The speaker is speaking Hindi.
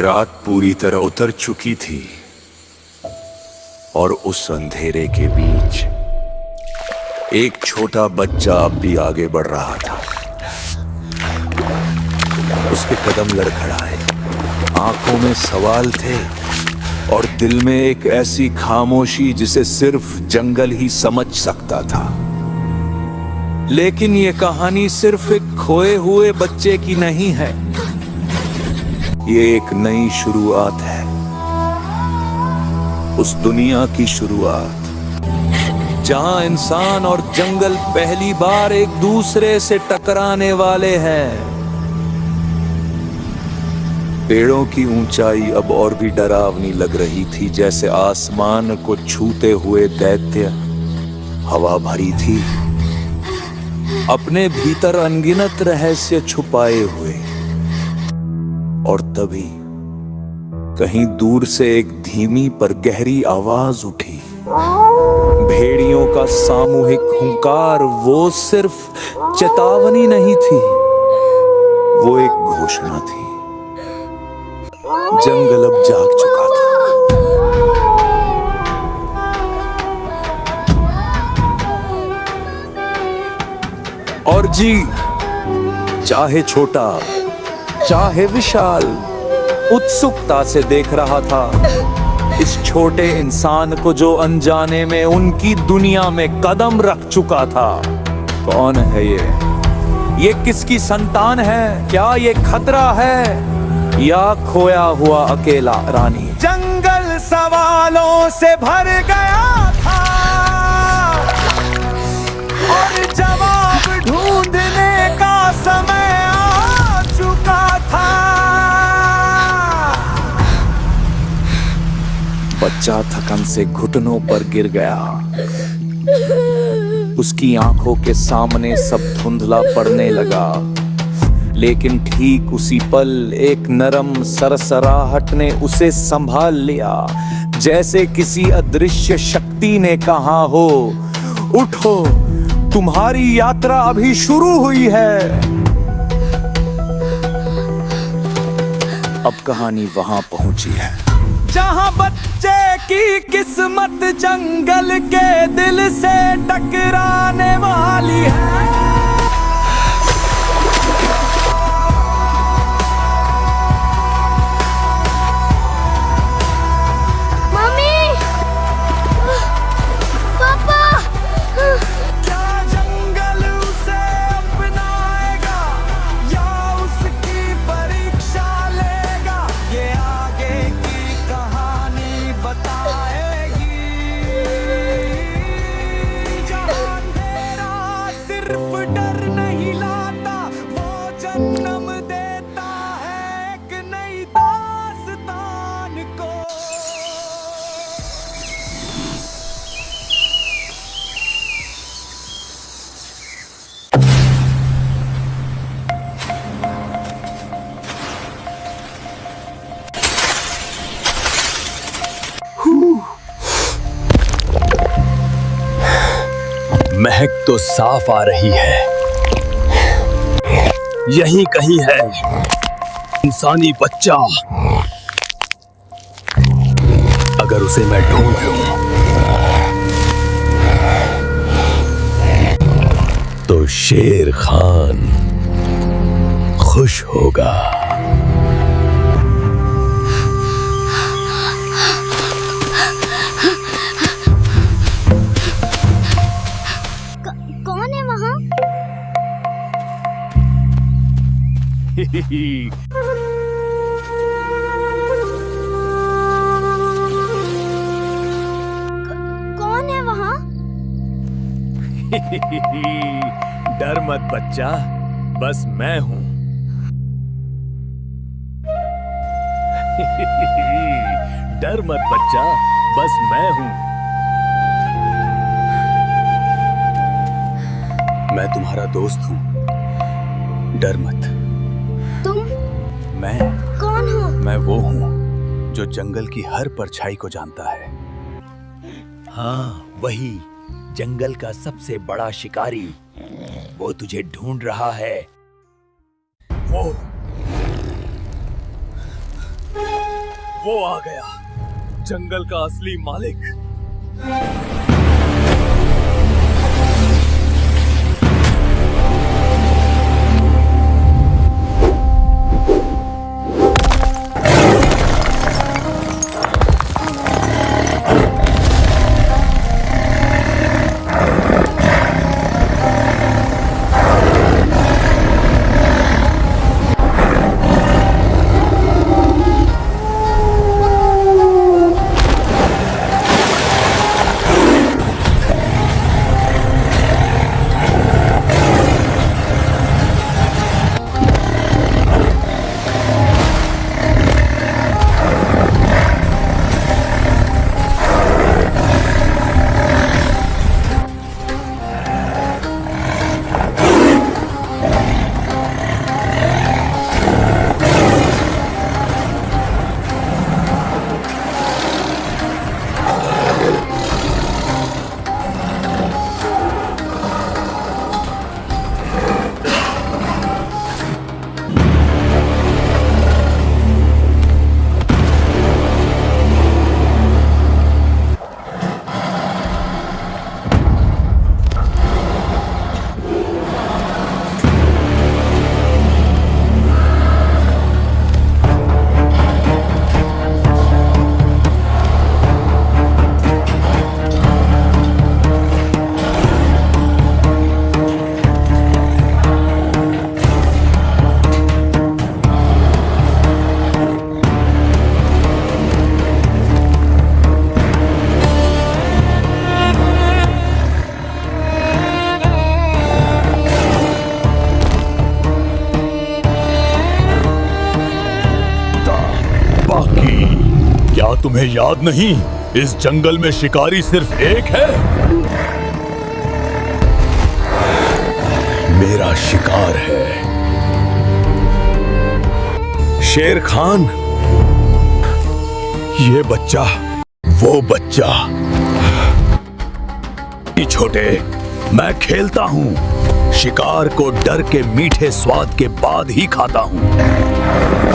रात पूरी तरह उतर चुकी थी और उस अंधेरे के बीच एक छोटा बच्चा अब भी आगे बढ़ रहा था। उसके कदम लड़खड़ाए, आंखों में सवाल थे और दिल में एक ऐसी खामोशी जिसे सिर्फ जंगल ही समझ सकता था। लेकिन ये कहानी सिर्फ एक खोए हुए बच्चे की नहीं है, ये एक नई शुरुआत है। उस दुनिया की शुरुआत जहां इंसान और जंगल पहली बार एक दूसरे से टकराने वाले हैं। पेड़ों की ऊंचाई अब और भी डरावनी लग रही थी, जैसे आसमान को छूते हुए दैत्य। हवा भरी थी, अपने भीतर अनगिनत रहस्य छुपाए हुए। और तभी कहीं दूर से एक धीमी पर गहरी आवाज उठी। भेड़ियों का सामूहिक हुंकार वो सिर्फ चेतावनी नहीं थी, वो एक घोषणा थी। जंगल अब जाग चुका था। और जी, चाहे छोटा चाहे विशाल, उत्सुकता से देख रहा था इस छोटे इंसान को जो अनजाने में उनकी दुनिया में कदम रख चुका था। कौन है ये किसकी संतान है? क्या ये खतरा है या खोया हुआ अकेला रानी? जंगल सवालों से भर गया था और जवाब ढूंढने का समय आ चुका था। बच्चा थकन से घुटनों पर गिर गया। उसकी आंखों के सामने सब धुंधला पड़ने लगा। लेकिन ठीक उसी पल एक नरम सरसराहट ने उसे संभाल लिया, जैसे किसी अदृश्य शक्ति ने कहा हो, उठो, तुम्हारी यात्रा अभी शुरू हुई है। अब कहानी वहां पहुंची है जहां बच्चे की किस्मत जंगल के दिल से टकराने वाली है। महक तो साफ आ रही है। यहीं कहीं है इंसानी बच्चा। अगर उसे मैं ढूंढ लूं तो शेर खान खुश होगा। कौन है वहां? डर मत बच्चा, बस मैं हूं। डर मत बच्चा, बस मैं हूं। मैं तुम्हारा दोस्त हूं, डर मत। तुम? मैं कौन हो? मैं वो हूं जो जंगल की हर परछाई को जानता है। हाँ, वही जंगल का सबसे बड़ा शिकारी। वो तुझे ढूंढ रहा है। वो वो आ गया, जंगल का असली मालिक। क्या तुम्हें याद नहीं, इस जंगल में शिकारी सिर्फ एक है? मेरा शिकार है शेर खान। ये बच्चा, वो बच्चा। छोटे, मैं खेलता हूं, शिकार को डर के मीठे स्वाद के बाद ही खाता हूं।